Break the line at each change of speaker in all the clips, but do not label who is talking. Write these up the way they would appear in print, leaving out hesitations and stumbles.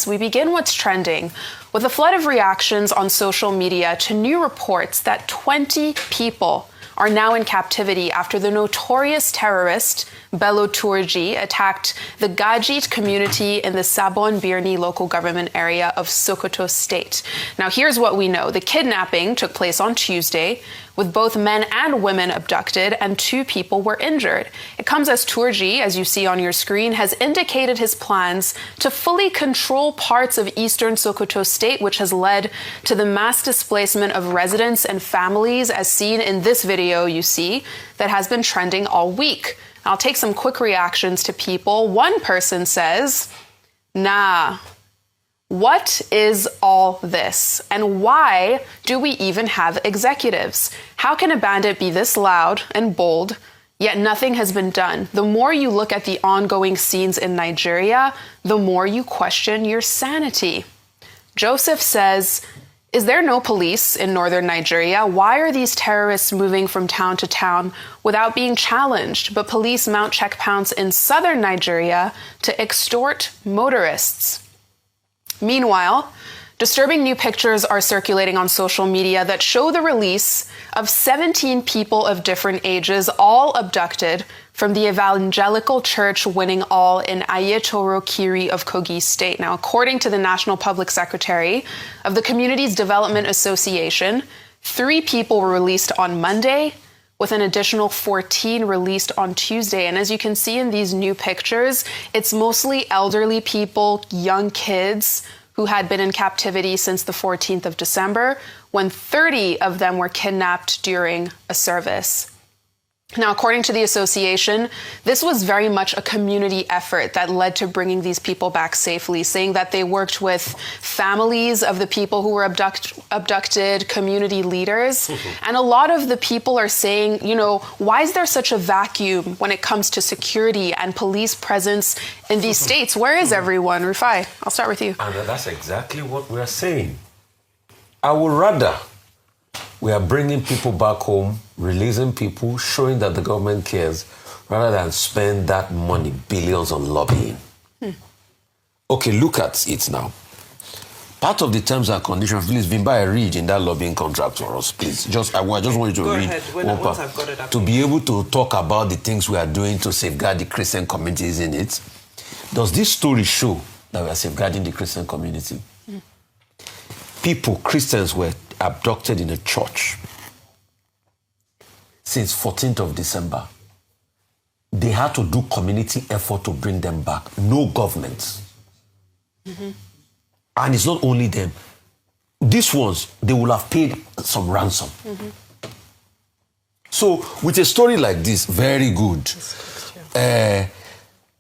We begin what's trending with a flood of reactions on social media to new reports that 20 people are now in captivity after the notorious terrorist Bello Turji attacked the Gajit community in the Sabon Birni local government area of Sokoto State. Now, here's what we know. The kidnapping took place on Tuesday, with both men and women abducted, and 2 people were injured. It comes as Turji, as you see on your screen, has indicated his plans to fully control parts of eastern Sokoto State, which has led to the mass displacement of residents and families, as seen in this video you see, that has been trending all week. I'll take some quick reactions to people. One person says, nah, what is all this? And why do we even have executives? How can a bandit be this loud and bold, yet nothing has been done? The more you look at the ongoing scenes in Nigeria, the more you question your sanity. Joseph says, is there no police in northern Nigeria? Why are these terrorists moving from town to town without being challenged? But police mount checkpoints in southern Nigeria to extort motorists. Meanwhile, disturbing new pictures are circulating on social media that show the release of 17 people of different ages, all abducted from the Evangelical Church Winning All in Ayetoro Kiri of Kogi State. Now, according to the National Public Secretary of the Communities Development Association, 3 people were released on Monday, with an additional 14 released on Tuesday. And as you can see in these new pictures, it's mostly elderly people, young kids who had been in captivity since the 14th of December, when 30 of them were kidnapped during a service. Now, according to the association, this was very much a community effort that led to bringing these people back safely, saying that they worked with families of the people who were abducted, community leaders. And a lot of the people are saying, you know, why is there such a vacuum when it comes to security and police presence in these states? Where is everyone? Rufai, I'll start with you.
And that's exactly what we're saying. I would rather we are bringing people back home, releasing people, showing that the government cares, rather than spend that money, billions on lobbying. Okay, look at it now. Part of the terms and conditions, please, Vimba, read in that lobbying contract for us, please. I just want you to read one part. To be able to talk about the things we are doing to safeguard the Christian communities in it. Does this story show that we are safeguarding the Christian community? People, Christians, were abducted in a church since 14th of December. They had to do community effort to bring them back. No government. And it's not only them. These ones, they will have paid some ransom. So with a story like this, very good.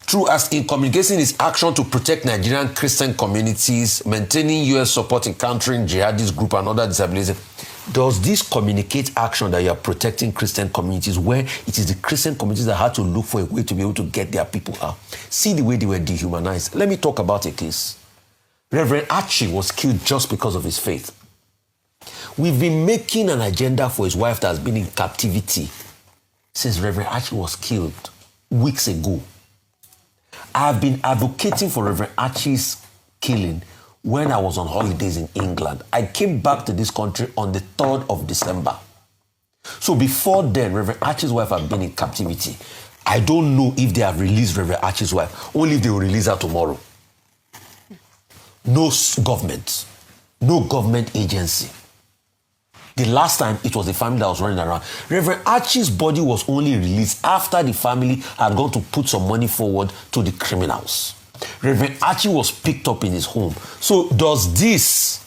Through as in communicating its action to protect Nigerian Christian communities, maintaining U.S. support in countering jihadist group and other disabilities. Does this communicate action that you are protecting Christian communities, where it is the Christian communities that had to look for a way to be able to get their people out? See the way they were dehumanized. Let me talk about a case. Reverend Archie was killed just because of his faith. We've been making an agenda for his wife that has been in captivity since Reverend Archie was killed weeks ago. I've been advocating for Reverend Archie's killing when I was on holidays in England. I came back to this country on the 3rd of December. So before then, Reverend Archie's wife had been in captivity. I don't know if they have released Reverend Archie's wife, only if they will release her tomorrow. No government agency. The last time, it was the family that was running around. Reverend Archie's body was only released after the family had gone to put some money forward to the criminals. Reverend Archie was picked up in his home. So does this,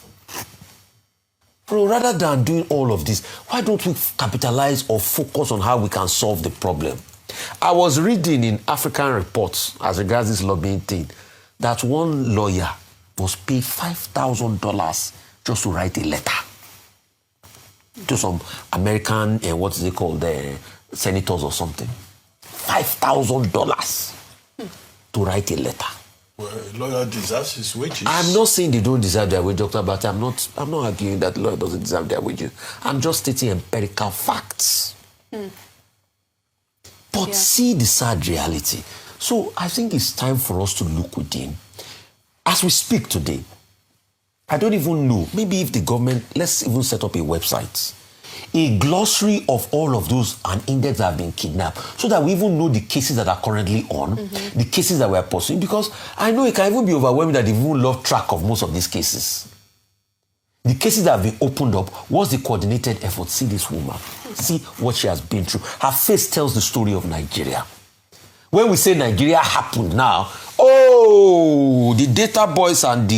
rather than doing all of this, why don't we capitalize or focus on how we can solve the problem? I was reading in African Reports, as regards this lobbying thing, that one lawyer was paid $5,000 just to write a letter to some American, what is it called, senators or something. $5,000 to write a letter.
Well, a lawyer deserves his wages.
I'm not saying they don't deserve their wages, Dr. But I'm not arguing that the lawyer doesn't deserve their wages. I'm just stating empirical facts. But see the sad reality. So I think it's time for us to look within. As we speak today, I don't even know, maybe if the government, let's even set up a website, a glossary of all of those and index that have been kidnapped, so that we even know the cases that are currently on, the cases that we are pursuing, because I know it can even be overwhelming that they even lost track of most of these cases. The cases that have been opened up, what's the coordinated effort? See this woman, see what she has been through. Her face tells the story of Nigeria. When we say Nigeria happened now, the data boys and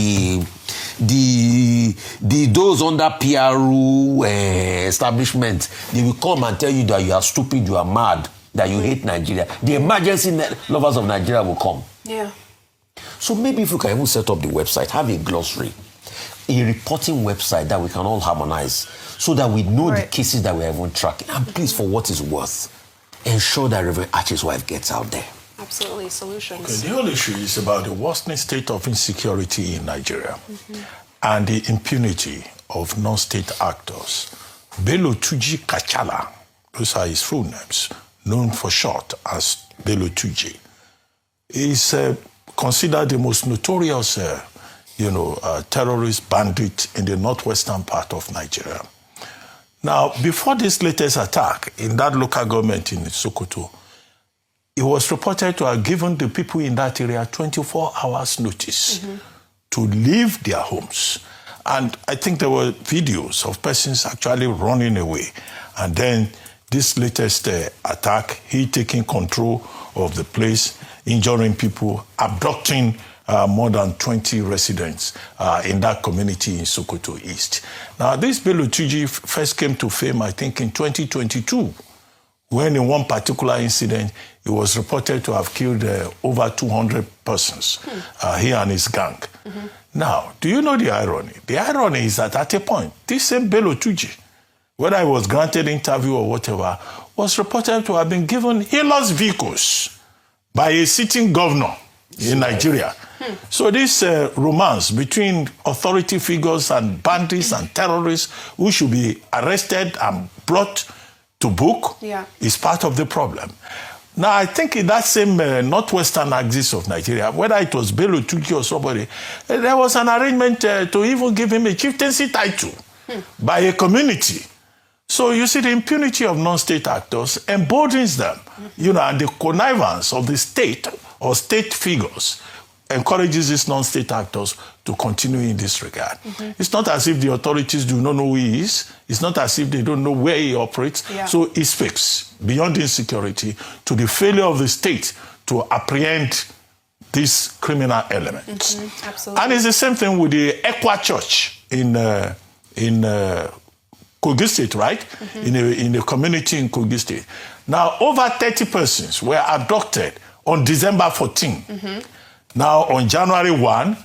those under PRU establishment, they will come and tell you that you are stupid, you are mad, that you hate Nigeria. The emergency lovers of Nigeria will come.
Yeah.
So maybe if we can even set up the website, have a glossary, a reporting website that we can all harmonize, so that we know the cases that we are even tracking. And please, for what it's worth, ensure that Reverend Archie's wife gets out there.
Absolutely, solutions.
Okay, the whole issue is about the worsening state of insecurity in Nigeria and the impunity of non-state actors. Bello Tuji Kachala, those are his full names, known for short as Bello Tuji, is considered the most notorious terrorist bandit in the northwestern part of Nigeria. Now, before this latest attack in that local government in Sokoto, it was reported to have given the people in that area 24 hours notice to leave their homes. And I think there were videos of persons actually running away. And then this latest attack, he taking control of the place, injuring people, abducting more than 20 residents in that community in Sokoto East. Now, this Bello Tuji first came to fame, I think, in 2022, when in one particular incident, he was reported to have killed over 200 persons, he and his gang. Now, do you know the irony? The irony is that at a point, this same Bello Tuji, whether he was granted interview or whatever, was reported to have been given Hilux vehicles by a sitting governor in Nigeria. So this romance between authority figures and bandits and terrorists who should be arrested and brought to book is part of the problem. Now, I think in that same northwestern axis of Nigeria, whether it was Bello Tuji or somebody, there was an arrangement to even give him a chieftaincy title by a community. So you see, the impunity of non-state actors emboldens them, and the connivance of the state or state figures encourages these non-state actors to continue in this regard. It's not as if the authorities do not know who he is. It's not as if they don't know where he operates. So it speaks beyond insecurity to the failure of the state to apprehend these criminal elements.
Absolutely.
And it's the same thing with the Ekwa Church in Kogi State, right? In a community in Kogi State. Now, over 30 persons were abducted on December 14. Now, on January 1,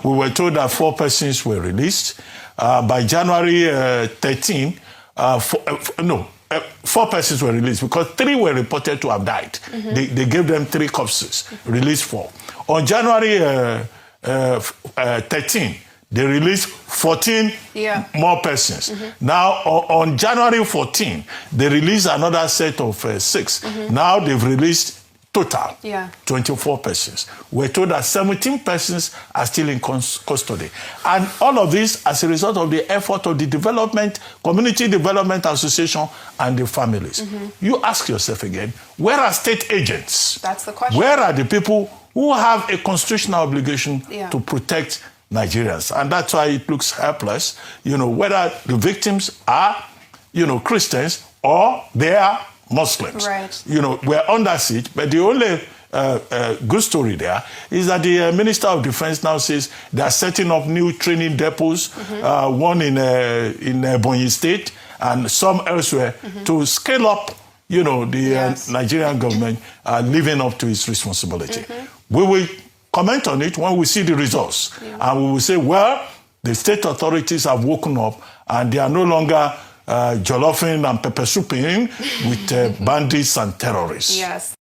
we were told that 4 persons were released. By January 13, 4 persons were released because 3 were reported to have died. They gave them 3 corpses, released 4. On January 13, they released 14 more persons. Now, on January 14, they released another set of 6. Now they've released total 24 persons. We're told that 17 persons are still in custody. And all of this as a result of the effort of the Community Development Association and the families. You ask yourself again, where are state agents?
That's the question.
Where are the people who have a constitutional obligation to protect Nigerians? And that's why it looks helpless, whether the victims are, Christians or they are Muslims. We're under siege, but the only good story there is that the Minister of Defense now says they are setting up new training depots, one in Ebonyi State and some elsewhere, to scale up, the Nigerian government living up to its responsibility. We will comment on it when we see the results, and we will say, well, the state authorities have woken up and they are no longer jollofing and pepper souping with bandits and terrorists.
Yes.